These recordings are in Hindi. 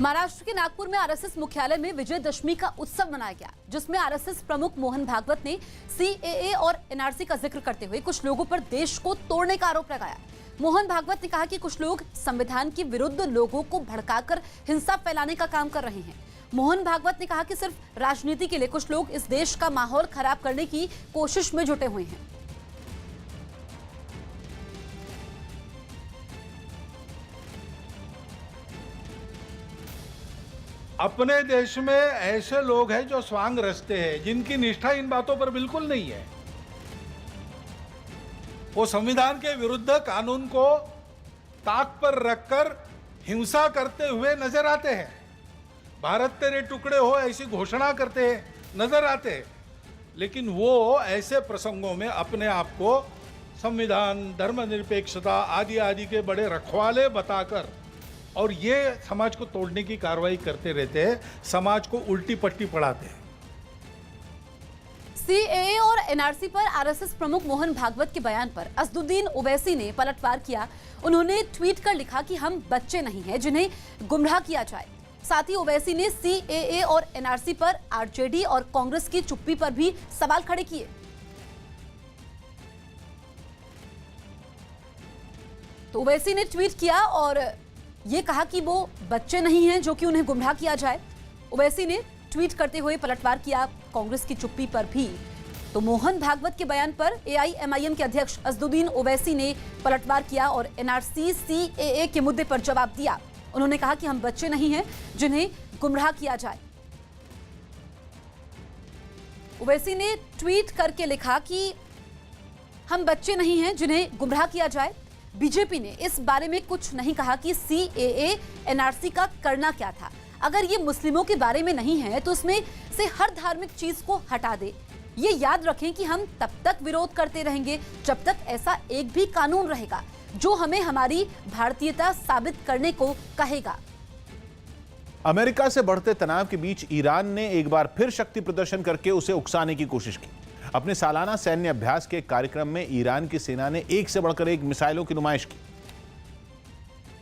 महाराष्ट्र के नागपुर में आरएसएस मुख्यालय में विजयदशमी का उत्सव मनाया गया, जिसमें आरएसएस प्रमुख मोहन भागवत ने सीएए और एनआरसी का जिक्र करते हुए कुछ लोगों पर देश को तोड़ने का आरोप लगाया। मोहन भागवत ने कहा कि कुछ लोग संविधान के विरुद्ध लोगों को भड़काकर हिंसा फैलाने का काम कर रहे हैं। मोहन भागवत ने कहा कि सिर्फ राजनीति के लिए कुछ लोग इस देश का माहौल खराब करने की कोशिश में जुटे हुए हैं। अपने देश में ऐसे लोग हैं जो स्वांग रचते हैं, जिनकी निष्ठा इन बातों पर बिल्कुल नहीं है। वो संविधान के विरुद्ध कानून को ताक पर रखकर हिंसा करते हुए नजर आते हैं। भारत तेरे टुकड़े हो ऐसी घोषणा करते नजर आते हैं, लेकिन वो ऐसे प्रसंगों में अपने आप को संविधान, धर्मनिरपेक्षता आदि आदि के बड़े रखवाले बताकर और ये समाज को तोड़ने की कार्रवाई करते रहते हैं, समाज को उल्टी पट्टी पढ़ाते हैं। सीएए और एनआरसी पर आरएसएस प्रमुख मोहन भागवत के बयान पर असदुद्दीन ओवैसी ने पलटवार किया। उन्होंने ट्वीट कर लिखा कि हम बच्चे नहीं हैं जिन्हें गुमराह किया जाए। साथ ही ओवैसी ने सीएए और एनआरसी पर आरजेडी और कांग्रेस की चुप्पी पर भी सवाल खड़े किए। तो ओवैसी ने ट्वीट किया और ये कहा कि वो बच्चे नहीं हैं जो कि उन्हें गुमराह किया जाए। ओवैसी ने ट्वीट करते हुए पलटवार किया कांग्रेस की चुप्पी पर भी। तो मोहन भागवत के बयान पर एआईएमआईएम के अध्यक्ष असदुद्दीन ओवैसी ने पलटवार किया और एनआरसी सीएए के मुद्दे पर जवाब दिया। उन्होंने कहा कि हम बच्चे नहीं हैं जिन्हें गुमराह किया जाए। ओवैसी ने ट्वीट करके लिखा कि हम बच्चे नहीं हैं जिन्हें गुमराह किया जाए। बीजेपी ने इस बारे में कुछ नहीं कहा कि सीएए एनआरसी का करना क्या था। अगर ये मुस्लिमों के बारे में नहीं है तो उसमें से हर धार्मिक चीज को हटा दे। ये याद रखें कि हम तब तक विरोध करते रहेंगे जब तक ऐसा एक भी कानून रहेगा जो हमें हमारी भारतीयता साबित करने को कहेगा। अमेरिका से बढ़ते तनाव के बीच ईरान ने एक बार फिर शक्ति प्रदर्शन करके उसे उकसाने की कोशिश की। अपने सालाना सैन्य अभ्यास के कार्यक्रम में ईरान की सेना ने एक से बढ़कर एक मिसाइलों की नुमाइश की,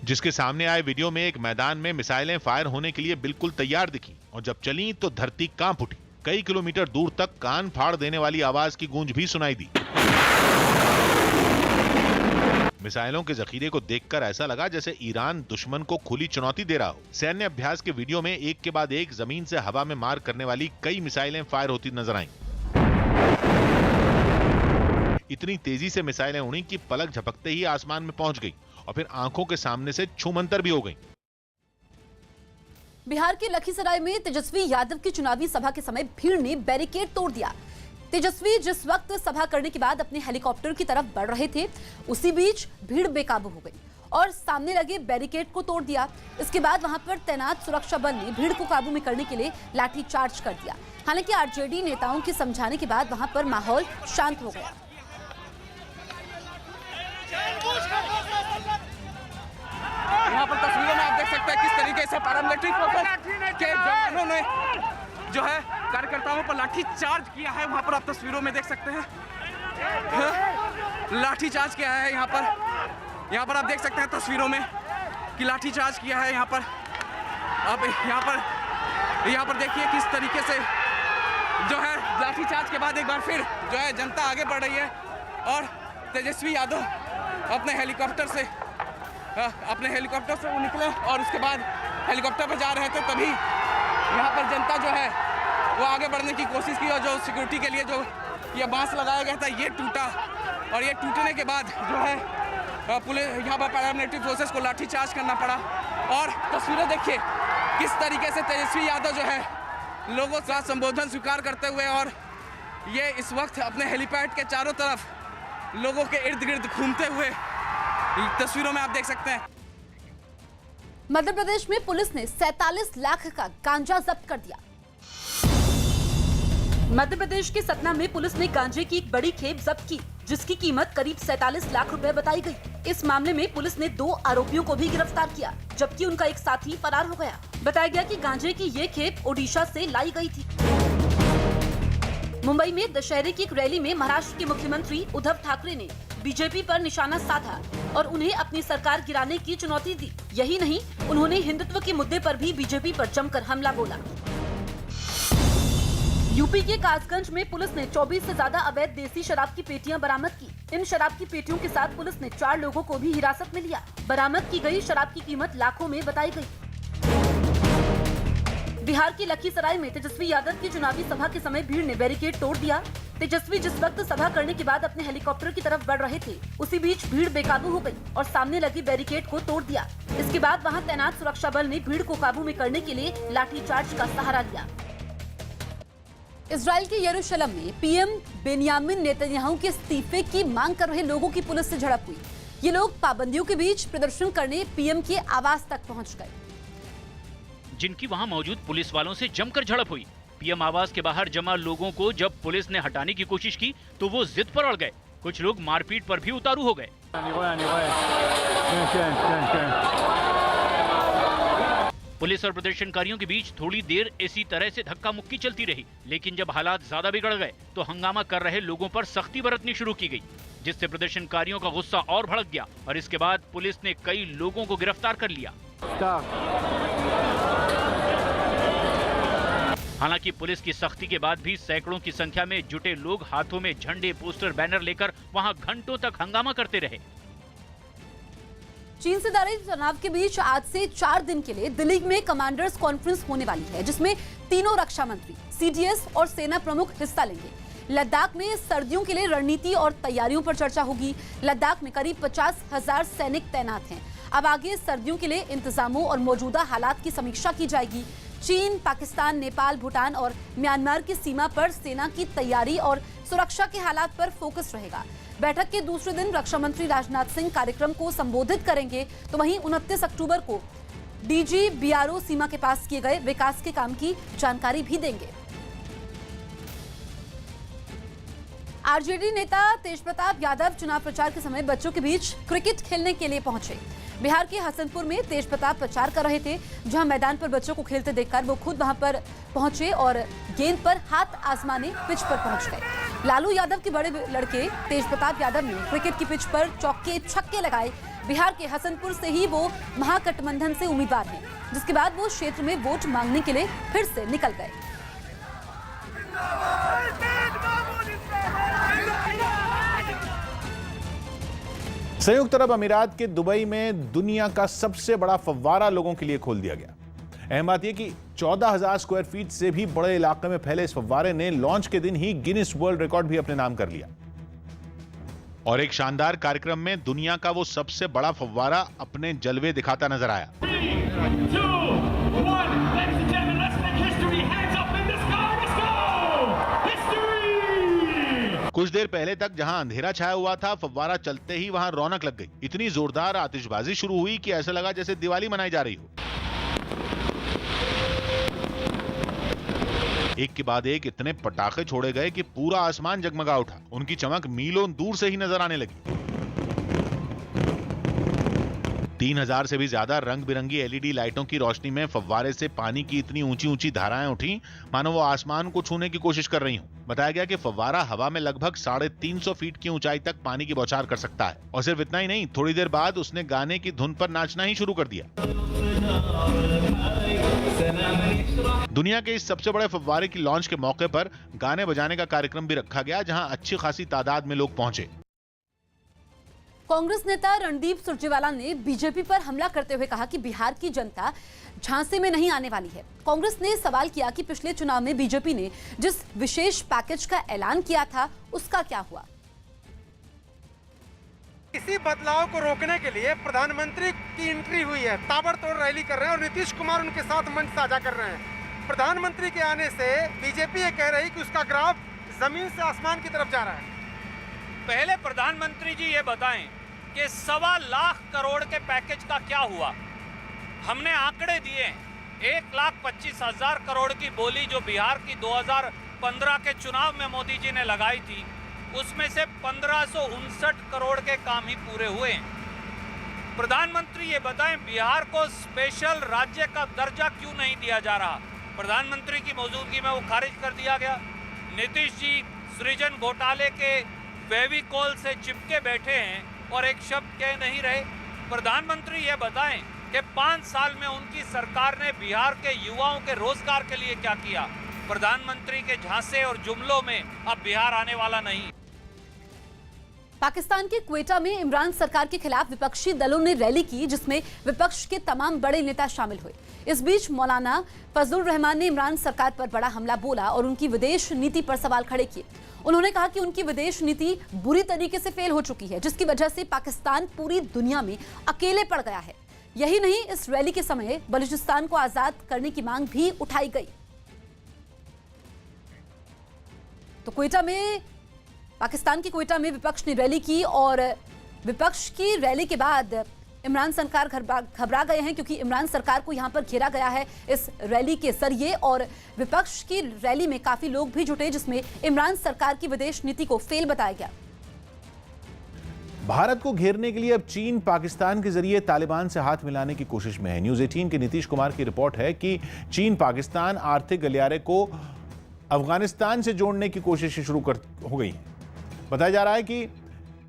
जिसके सामने आए वीडियो में एक मैदान में मिसाइलें फायर होने के लिए बिल्कुल तैयार दिखी और जब चली तो धरती कांप उठी। कई किलोमीटर दूर तक कान फाड़ देने वाली आवाज की गूंज भी सुनाई दी। मिसाइलों के जखीरे को देखकर ऐसा लगा जैसे ईरान दुश्मन को खुली चुनौती दे रहा हो। सैन्य अभ्यास के वीडियो में एक के बाद एक जमीन से हवा में मार करने वाली कई मिसाइलें फायर होती नजर आईं। इतनी तेजी से मिसाइलें उड़ी कि पलक झपकते ही आसमान में पहुंच गई और फिर आंखों के सामने से छूमंतर भी हो गई। बिहार के लखीसराय में तेजस्वी यादव की चुनावी सभा के समय भीड़ ने बैरिकेड तोड़ दिया। तेजस्वी जिस वक्त सभा करने के बाद अपने हेलीकॉप्टर की तरफ बढ़ रहे थे, उसी बीच भीड़ बेकाबू हो गई और सामने लगे बैरिकेड को तोड़ दिया। इसके बाद वहां पर तैनात सुरक्षा बल ने भीड़ को काबू में करने के लिए लाठीचार्ज कर दिया। हालांकि आरजेडी नेताओं के समझाने के बाद वहां पर माहौल शांत हो गया। यहाँ पर तस्वीरों में आप देख सकते हैं किस तरीके से पैरामिलिट्री फोर्सेस के जवानों ने जो है कार्यकर्ताओं पर लाठी चार्ज किया है। वहाँ पर आप तस्वीरों में देख सकते हैं लाठी चार्ज किया है। यहाँ पर आप देख सकते हैं तस्वीरों में कि लाठी चार्ज किया है। यहाँ पर देखिए किस तरीके से जो है लाठी चार्ज के बाद एक बार फिर जो है जनता आगे बढ़ रही है और तेजस्वी यादव अपने हेलीकॉप्टर से वो निकले और उसके बाद हेलीकॉप्टर पर जा रहे थे, तभी यहाँ पर जनता जो है वो आगे बढ़ने की कोशिश की और जो सिक्योरिटी के लिए जो ये बांस लगाया गया था ये टूटा और ये टूटने के बाद जो है पुलिस यहाँ पर पैरामिलिट्री फोर्सेस को लाठीचार्ज करना पड़ा। और तस्वीरें देखिए किस तरीके से तेजस्वी यादव जो है लोगों का संबोधन स्वीकार करते हुए और ये इस वक्त अपने हेलीपैड के चारों तरफ लोगों के इर्द गिर्द घूमते हुए तस्वीरों में आप देख सकते हैं। मध्य प्रदेश में पुलिस ने 47 लाख का गांजा जब्त कर दिया। मध्य प्रदेश के सतना में पुलिस ने गांजे की एक बड़ी खेप जब्त की, जिसकी कीमत करीब 47 लाख रुपए बताई गई। इस मामले में पुलिस ने 2 आरोपियों को भी गिरफ्तार किया, जबकि उनका एक साथी फरार हो गया। बताया गया कि गांजे की ये खेप ओडिशा से लाई गई थी। मुंबई में दशहरे की एक रैली में महाराष्ट्र के मुख्यमंत्री उद्धव ठाकरे ने बीजेपी पर निशाना साधा और उन्हें अपनी सरकार गिराने की चुनौती दी। यही नहीं, उन्होंने हिंदुत्व के मुद्दे पर भी बीजेपी पर जमकर हमला बोला। यूपी के कासगंज में पुलिस ने 24 से ज्यादा अवैध देसी शराब की पेटियां बरामद की। इन शराब की पेटियों के साथ पुलिस ने 4 लोगों को भी हिरासत में लिया। बरामद की गई शराब की कीमत लाखों में बताई गई। बिहार के लखीसराय में तेजस्वी यादव की चुनावी सभा के समय भीड़ ने बैरिकेड तोड़ दिया। तेजस्वी जिस वक्त सभा करने के बाद अपने हेलीकॉप्टर की तरफ बढ़ रहे थे, उसी बीच भीड़ बेकाबू हो गई और सामने लगी बैरिकेड को तोड़ दिया। इसके बाद वहां तैनात सुरक्षा बल ने भीड़ को काबू में करने के लिए लाठीचार्ज का सहारा लिया। इजराइल के यरूशलेम में पीएम बेनियामिन नेतन्याहू के इस्तीफे की मांग कर रहे लोगों की पुलिस से झड़प हुई। ये लोग पाबंदियों के बीच प्रदर्शन करने पीएम के आवास तक पहुंच गए, जिनकी वहां मौजूद पुलिस वालों से जमकर झड़प हुई। पीएम आवास के बाहर जमा लोगों को जब पुलिस ने हटाने की कोशिश की तो वो जिद पर अड़ गए। कुछ लोग मारपीट पर भी उतारू हो गए। पुलिस और प्रदर्शनकारियों के बीच थोड़ी देर इसी तरह से धक्का मुक्की चलती रही, लेकिन जब हालात ज्यादा बिगड़ गए तो हंगामा कर रहे लोगों पर सख्ती बरतनी शुरू की गई, जिससे प्रदर्शनकारियों का गुस्सा और भड़क गया और इसके बाद पुलिस ने कई लोगों को गिरफ्तार कर लिया। हालांकि पुलिस की सख्ती के बाद भी सैकड़ों की संख्या में जुटे लोग हाथों में झंडे, पोस्टर, बैनर लेकर वहां घंटों तक हंगामा करते रहे। चीन से जारी तनाव के बीच आज से 4 दिन के लिए दिल्ली में कमांडर्स कॉन्फ्रेंस होने वाली है, जिसमें तीनों रक्षा मंत्री, सीडीएस और सेना प्रमुख हिस्सा लेंगे। लद्दाख में सर्दियों के लिए रणनीति और तैयारियों पर चर्चा होगी। लद्दाख में करीब 50,000 सैनिक तैनात हैं। अब आगे सर्दियों के लिए इंतजामों और मौजूदा हालात की समीक्षा की जाएगी। चीन, पाकिस्तान, नेपाल, भूटान और म्यांमार की सीमा पर सेना की तैयारी और सुरक्षा के हालात पर फोकस रहेगा। बैठक के दूसरे दिन रक्षा मंत्री राजनाथ सिंह कार्यक्रम को संबोधित करेंगे, तो वहीं 29 अक्टूबर को डीजी बीआरओ सीमा के पास किए गए विकास के काम की जानकारी भी देंगे। आरजेडी नेता तेजप्रताप यादव चुनाव प्रचार के समय बच्चों के बीच क्रिकेट खेलने के लिए पहुंचे। बिहार के हसनपुर में तेजप्रताप प्रचार कर रहे थे, जहां मैदान पर बच्चों को खेलते देखकर वो खुद वहां पर पहुंचे और गेंद पर हाथ आजमाने पिच पर पहुंच गए। लालू यादव के बड़े लड़के तेजप्रताप यादव ने क्रिकेट की पिच पर चौके छक्के लगाए। बिहार के हसनपुर से ही वो महागठबंधन से उम्मीदवार हैं, जिसके बाद वो क्षेत्र में वोट मांगने के लिए फिर से निकल गए। संयुक्त अरब अमीरात के दुबई में दुनिया का सबसे बड़ा फव्वारा लोगों के लिए खोल दिया गया। अहम बात यह कि 14,000 स्क्वायर फीट से भी बड़े इलाके में फैले इस फव्वारे ने लॉन्च के दिन ही गिनीज वर्ल्ड रिकॉर्ड भी अपने नाम कर लिया। और एक शानदार कार्यक्रम में दुनिया का वो सबसे बड़ा फव्वारा अपने जलवे दिखाता नजर आया। 3, 2, 1, ladies and gentlemen, let's make history. Hands up in the sky, let's go! History! कुछ देर पहले तक जहां अंधेरा छाया हुआ था, फव्वारा चलते ही वहां रौनक लग गई। इतनी जोरदार आतिशबाजी शुरू हुई कि ऐसा लगा जैसे दिवाली मनाई जा रही हो। एक के बाद एक इतने पटाखे छोड़े गए कि पूरा आसमान जगमगा उठा। उनकी चमक मीलों दूर से ही नजर आने लगी। 3000 से भी ज्यादा रंग बिरंगी एलईडी लाइटों की रोशनी में फव्वारे से पानी की इतनी ऊंची ऊंची धाराएं उठी, मानो वो आसमान को छूने की कोशिश कर रही हूं। बताया गया कि फव्वारा हवा में लगभग 350 फीट की ऊंचाई तक पानी की बौछार कर सकता है। और सिर्फ इतना ही नहीं, थोड़ी देर बाद उसने गाने की धुन पर नाचना ही शुरू कर दिया। दुनिया के इस सबसे बड़े फव्वारे की लॉन्च के मौके पर गाने बजाने का कार्यक्रम भी रखा गया, जहां अच्छी खासी तादाद में लोग पहुंचे। कांग्रेस नेता रणदीप सुरजेवाला ने बीजेपी पर हमला करते हुए कहा कि बिहार की जनता झांसे में नहीं आने वाली है। कांग्रेस ने सवाल किया कि पिछले चुनाव में बीजेपी ने जिस विशेष पैकेज का ऐलान किया था, उसका क्या हुआ। इसी बदलाव को रोकने के लिए प्रधानमंत्री की एंट्री हुई है, ताबड़तोड़ रैली कर रहे हैं और नीतीश कुमार उनके साथ मंच साझा कर रहे हैं। प्रधानमंत्री के आने से बीजेपी ये कह रही कि उसका ग्राफ जमीन से आसमान की तरफ जा रहा है। पहले प्रधानमंत्री जी ये बताएं कि 1.25 लाख करोड़ के पैकेज का क्या हुआ। हमने आंकड़े दिए, 1,25,000 करोड़ की बोली जो बिहार की 2015 के चुनाव में मोदी जी ने लगाई थी, उसमें से 1559 करोड़ के काम ही पूरे हुए हैं। प्रधानमंत्री ये बताएं बिहार को स्पेशल राज्य का दर्जा क्यों नहीं दिया जा रहा। प्रधानमंत्री की मौजूदगी में वो खारिज कर दिया गया। नीतीश जी सृजन घोटाले के फेविकोल से चिपके बैठे हैं और एक शब्द कह नहीं रहे। प्रधानमंत्री ये बताएं कि 5 साल में उनकी सरकार ने बिहार के युवाओं के रोजगार के लिए क्या किया। प्रधानमंत्री के झांसे और जुमलों में अब बिहार आने वाला नहीं। पाकिस्तान के क्वेटा में इमरान सरकार के खिलाफ विपक्षी दलों ने रैली की, जिसमें विपक्ष के तमाम बड़े नेता शामिल हुए। इस बीच मौलाना फजलुर रहमान ने इमरान सरकार पर बड़ा हमला बोला और उनकी विदेश नीति पर सवाल खड़े किए। उन्होंने कहा कि उनकी विदेश नीति बुरी तरीके से फेल हो चुकी है, जिसकी वजह से पाकिस्तान पूरी दुनिया में अकेले पड़ गया है। यही नहीं, इस रैली के समय बलूचिस्तान को आजाद करने की मांग भी उठाई गई। तो क्वेटा में, पाकिस्तान के क्वेटा में विपक्ष ने रैली की और विपक्ष की रैली के बाद इमरान सरकार घबरा गए हैं, क्योंकि इमरान सरकार को यहां पर घेरा गया है इस रैली के जरिए। और विपक्ष की रैली में काफी लोग भी जुटे, जिसमें इमरान सरकार की विदेश नीति को फेल बताया गया। भारत को घेरने के लिए अब चीन पाकिस्तान के जरिए तालिबान से हाथ मिलाने की कोशिश में है। न्यूज़ 18 के नीतीश कुमार की रिपोर्ट है कि चीन पाकिस्तान आर्थिक गलियारे को अफगानिस्तान से जोड़ने की कोशिशें शुरू हो गई हैं। बताया जा रहा है कि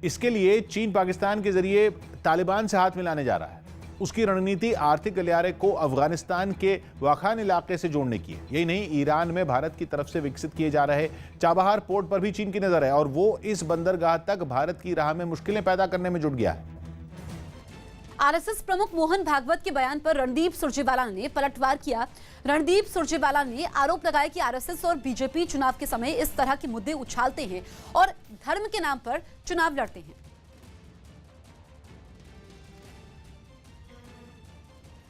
इसके लिए चीन पाकिस्तान के जरिए तालिबान से हाथ मिलाने जा रहा है। उसकी रणनीति आर्थिक गलियारे को अफगानिस्तान के वाखान इलाके से जोड़ने की है। यही नहीं, ईरान में भारत की तरफ से विकसित किए जा रहे चाबहार पोर्ट पर भी चीन की नजर है और वो इस बंदरगाह तक भारत की राह में मुश्किलें पैदा करने में जुट गया है। आरएसएस प्रमुख मोहन भागवत के बयान पर रणदीप सुरजेवाला ने पलटवार किया। रणदीप सुरजेवाला ने आरोप लगाया कि आरएसएस और बीजेपी चुनाव के समय इस तरह के मुद्दे उछालते हैं और धर्म के नाम पर चुनाव लड़ते हैं।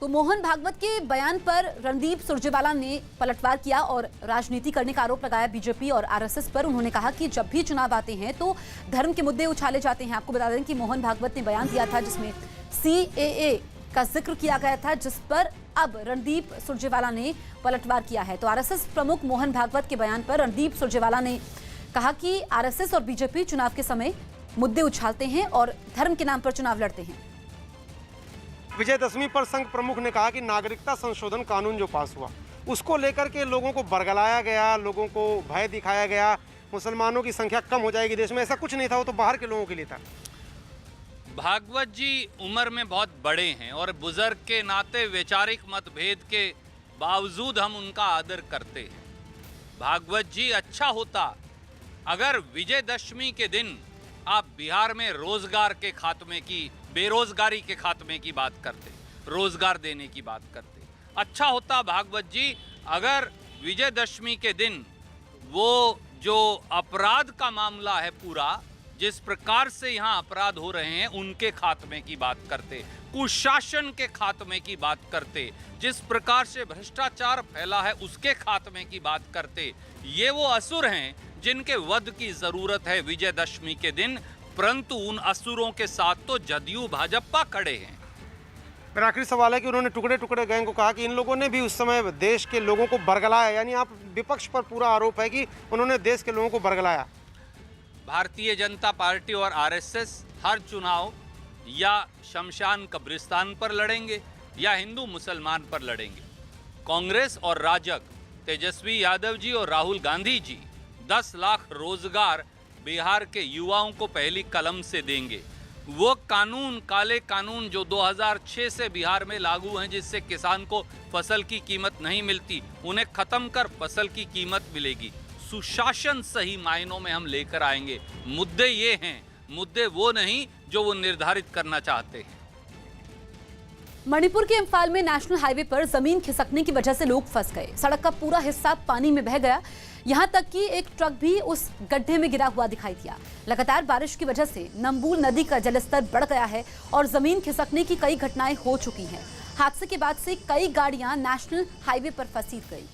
तो मोहन भागवत के बयान पर रणदीप सुरजेवाला ने पलटवार किया और राजनीति करने का आरोप लगाया बीजेपी और आरएसएस पर। उन्होंने कहा कि जब भी चुनाव आते हैं तो धर्म के मुद्दे उछाले जाते हैं। आपको बता दें कि मोहन भागवत ने बयान दिया था जिसमें CAA का जिक्र किया गया था, जिस पर अब रणदीप सुरजेवाला ने पलटवार किया है। तो आरएसएस प्रमुख मोहन भागवत के बयान पर रणदीप सुरजेवाला ने कहा कि आरएसएस और बीजेपी चुनाव के समय मुद्दे उछालते हैं और धर्म के नाम पर चुनाव लड़ते हैं। विजयदशमी पर संघ प्रमुख ने कहा कि नागरिकता संशोधन कानून जो पास हुआ उसको लेकर के लोगों को बरगलाया गया, लोगों को भय दिखाया गया, मुसलमानों की संख्या कम हो जाएगी देश में। ऐसा कुछ नहीं था, वो तो बाहर के लोगों के लिए था। भागवत जी उम्र में बहुत बड़े हैं और बुजुर्ग के नाते वैचारिक मतभेद के बावजूद हम उनका आदर करते हैं। भागवत जी, अच्छा होता अगर विजयदशमी के दिन आप बिहार में रोजगार के खात्मे की, बेरोजगारी के खात्मे की बात करते, रोजगार देने की बात करते। अच्छा होता भागवत जी अगर विजयदशमी के दिन वो जो अपराध का मामला है पूरा, जिस प्रकार से यहाँ अपराध हो रहे हैं उनके खात्मे की बात करते, कुशासन के खात्मे की बात करते, जिस प्रकार से भ्रष्टाचार फैला है उसके खात्मे की बात करते। ये वो असुर हैं जिनके वध की जरूरत है विजयदशमी के दिन, परंतु उन असुरों के साथ तो जदयू भाजपा खड़े हैं। मेरा आखिरी सवाल है कि उन्होंने टुकड़े टुकड़े गैंग को कहा कि इन लोगों ने भी उस समय देश के लोगों को बरगलाया, यानी आप विपक्ष पर पूरा आरोप है कि उन्होंने देश के लोगों को बरगलाया। भारतीय जनता पार्टी और आरएसएस हर चुनाव या शमशान कब्रिस्तान पर लड़ेंगे या हिंदू मुसलमान पर लड़ेंगे। कांग्रेस और राजग, तेजस्वी यादव जी और राहुल गांधी जी 10 लाख रोजगार बिहार के युवाओं को पहली कलम से देंगे। वो कानून, काले कानून जो 2006 से बिहार में लागू हैं, जिससे किसान को फसल की कीमत नहीं मिलती, उन्हें खत्म कर फसल की कीमत मिलेगी। सुशासन सही मायनों में हम लेकर आएंगे। मुद्दे ये हैं, मुद्दे वो नहीं जो वो निर्धारित करना चाहते हैं। मणिपुर के इम्फाल में नेशनल हाईवे पर जमीन खिसकने की वजह से लोग फंस गए। सड़क का पूरा हिस्सा पानी में बह गया, यहां तक कि एक ट्रक भी उस गड्ढे में गिरा हुआ दिखाई दिया। लगातार बारिश की वजह से नंबूल नदी का जलस्तर बढ़ गया है और जमीन खिसकने की कई घटनाएं हो चुकी हैं। हादसे के बाद से कई गाड़ियां नेशनल हाईवे पर फंसी गई।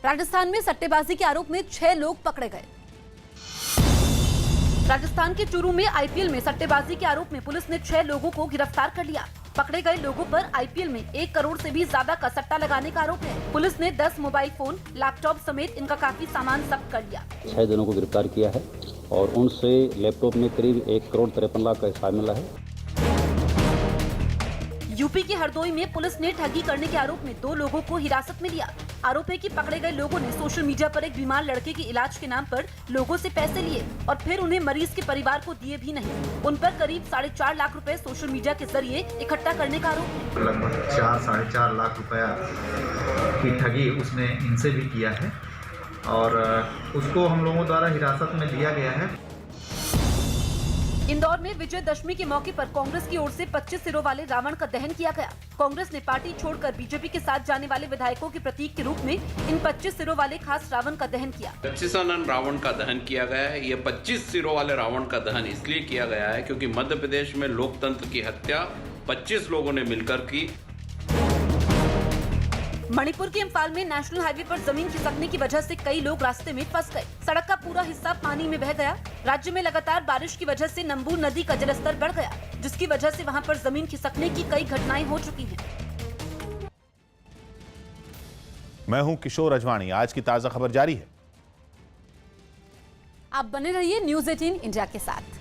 राजस्थान में सट्टेबाजी के आरोप में 6 लोग पकड़े गए। राजस्थान के चूरू में आईपीएल में सट्टेबाजी के आरोप में पुलिस ने 6 लोगों को गिरफ्तार कर लिया। पकड़े गए लोगों पर आईपीएल में 1 करोड़ से भी ज्यादा का सट्टा लगाने का आरोप है। पुलिस ने 10 मोबाइल फोन, लैपटॉप समेत इनका काफी सामान जब्त कर लिया। 6 जनों को गिरफ्तार किया है और उनसे लैपटॉप में करीब 1 करोड़ 53 लाख का हिसाब मिला है। यूपी के हरदोई में पुलिस ने ठगी करने के आरोप में 2 लोगों को हिरासत में लिया। आरोप है कि पकड़े गए लोगों ने सोशल मीडिया पर एक बीमार लड़के के इलाज के नाम पर लोगों से पैसे लिए और फिर उन्हें मरीज के परिवार को दिए भी नहीं। उन पर करीब 4.5 लाख रुपए सोशल मीडिया के जरिए इकट्ठा करने का आरोप है। लगभग 4-4.5 लाख रुपया की ठगी उसने इनसे भी किया है और उसको हम लोगों द्वारा हिरासत में लिया गया है। इंदौर में विजयदशमी के मौके पर कांग्रेस की ओर से 25 सिरों वाले रावण का दहन किया गया। कांग्रेस ने पार्टी छोड़कर बीजेपी के साथ जाने वाले विधायकों के प्रतीक के रूप में इन 25 सिरों वाले खास रावण का दहन किया। 25 रावण का दहन किया गया है। ये 25 सिरों वाले रावण का दहन इसलिए किया गया है क्योंकि मध्य प्रदेश में लोकतंत्र की हत्या 25 लोगों ने मिलकर की। मणिपुर के इम्फाल में नेशनल हाईवे पर जमीन खिसकने की वजह से कई लोग रास्ते में फंस गए। सड़क का पूरा हिस्सा पानी में बह गया। राज्य में लगातार बारिश की वजह से नंबूर नदी का जलस्तर बढ़ गया, जिसकी वजह से वहां पर जमीन खिसकने की कई घटनाएं हो चुकी हैं। मैं हूं किशोर अजवाणी। आज की ताजा खबर जारी है। आप बने रहिए न्यूज़ 18 इंडिया के साथ।